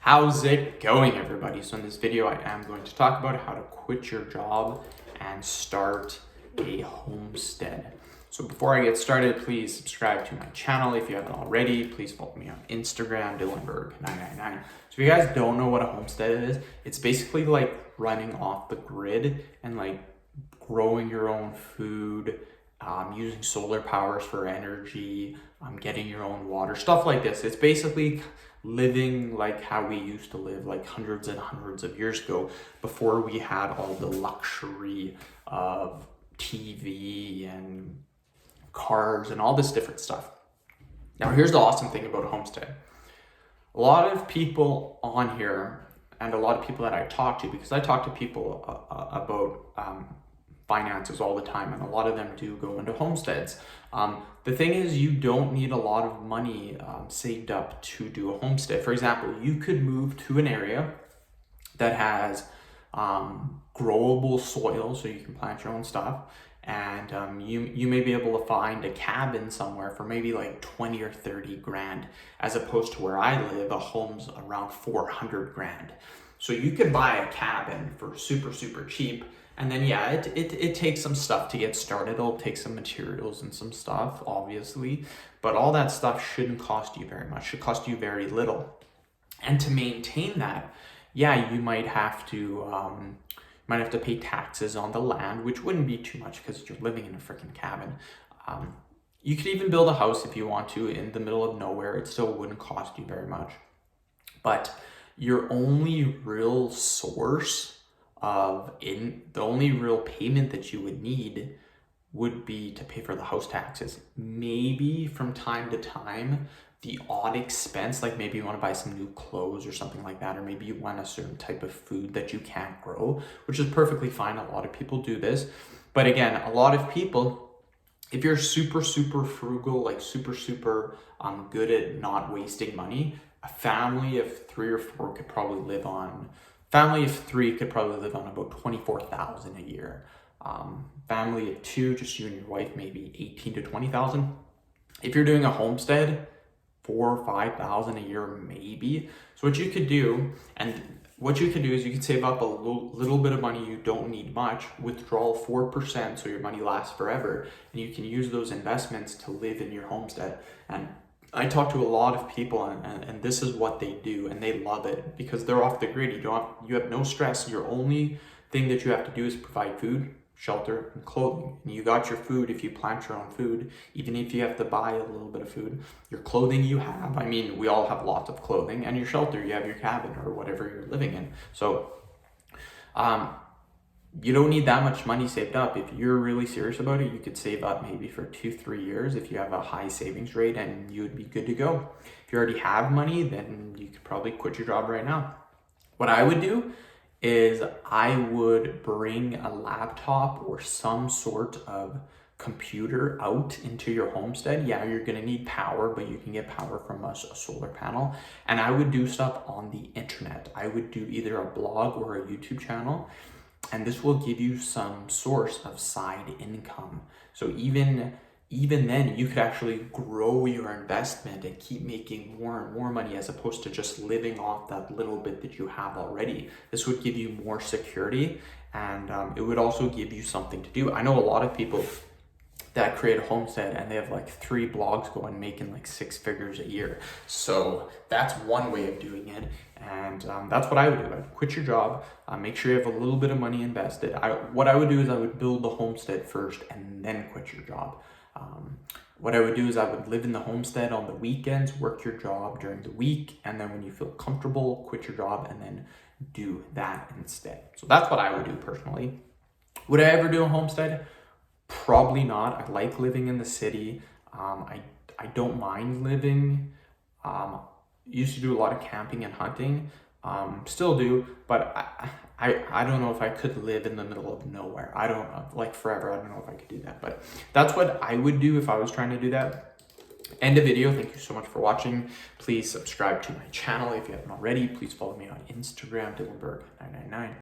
How's it going, everybody? So in this video, I am going to talk about how to quit your job and start a homestead. So before I get started, please subscribe to my channel if you haven't already. Please follow me on Instagram, Dylanberg999. So if you guys don't know what a homestead is, it's basically like running off the grid and like growing your own food, using solar powers for energy, getting your own water, stuff like this. It's basically living like how we used to live like hundreds and hundreds of years ago, before we had all the luxury of TV and cars and all this different stuff. Now, here's the awesome thing about a homestead. A lot of people on here, and a lot of people that I talk to, because I talk to people about finances all the time, and a lot of them do go into homesteads. The thing is, you don't need a lot of money saved up to do a homestead. For example, you could move to an area that has growable soil, so you can plant your own stuff, and you may be able to find a cabin somewhere for maybe like 20 or 30 grand, as opposed to where I live, a home's around 400 grand. So you could buy a cabin for super cheap. And then, yeah, it takes some stuff to get started. It'll take some materials and some stuff, obviously. But all that stuff shouldn't cost you very much. It should cost you very little. And to maintain that, yeah, you might have to pay taxes on the land, which wouldn't be too much because you're living in a freaking cabin. You could even build a house if you want to in the middle of nowhere. It still wouldn't cost you very much. But your only real source the only real payment that you would need would be to pay for the house taxes. Maybe from time to time, the odd expense, like maybe you want to buy some new clothes or something like that, or maybe you want a certain type of food that you can't grow, which is perfectly fine. A lot of people do this. But again, a lot of people, if you're super frugal, like super good at not wasting money, a family of 3 or 4 could probably live on about 24,000 a year. Family of 2, just you and your wife, maybe 18 to 20,000. If you're doing a homestead, 4 or 5,000 a year, maybe. So what you could do is you can save up a little bit of money. You don't need much. Withdraw 4%, so your money lasts forever, and you can use those investments to live in your homestead. And I talk to a lot of people, and this is what they do, and they love it because they're off the grid. You have no stress. Your only thing that you have to do is provide food, shelter, and clothing. And you got your food if you plant your own food, even if you have to buy a little bit of food. Your clothing you have, I mean, we all have lots of clothing, and your shelter, you have your cabin or whatever you're living in. So, you don't need that much money saved up. If you're really serious about it, you could save up maybe for 2-3 years if you have a high savings rate, and you would be good to go. If you already have money, then you could probably quit your job right now. What I would do is I would bring a laptop or some sort of computer out into your homestead. Yeah, you're gonna need power, but you can get power from a solar panel. And I would do stuff on the internet. I would do either a blog or a YouTube channel, and this will give you some source of side income. So even then, you could actually grow your investment and keep making more and more money, as opposed to just living off that little bit that you have already. This would give you more security, and it would also give you something to do. I know a lot of people that create a homestead and they have like 3 blogs going, making like 6 figures a year. So that's one way of doing it. And that's what I would do. I'd quit your job, make sure you have a little bit of money invested. What I would do is I would build the homestead first and then quit your job. What I would do is I would live in the homestead on the weekends, work your job during the week, and then when you feel comfortable, quit your job and then do that instead. So that's what I would do personally. Would I ever do a homestead? Probably not. I like living in the city. I don't mind living. Used to do a lot of camping and hunting. Still do, but I don't know if I could live in the middle of nowhere. I don't know, like forever. I don't know if I could do that, but that's what I would do if I was trying to do that. End the video. Thank you so much for watching. Please subscribe to my channel if you haven't already. Please follow me on Instagram, Dylanberg999.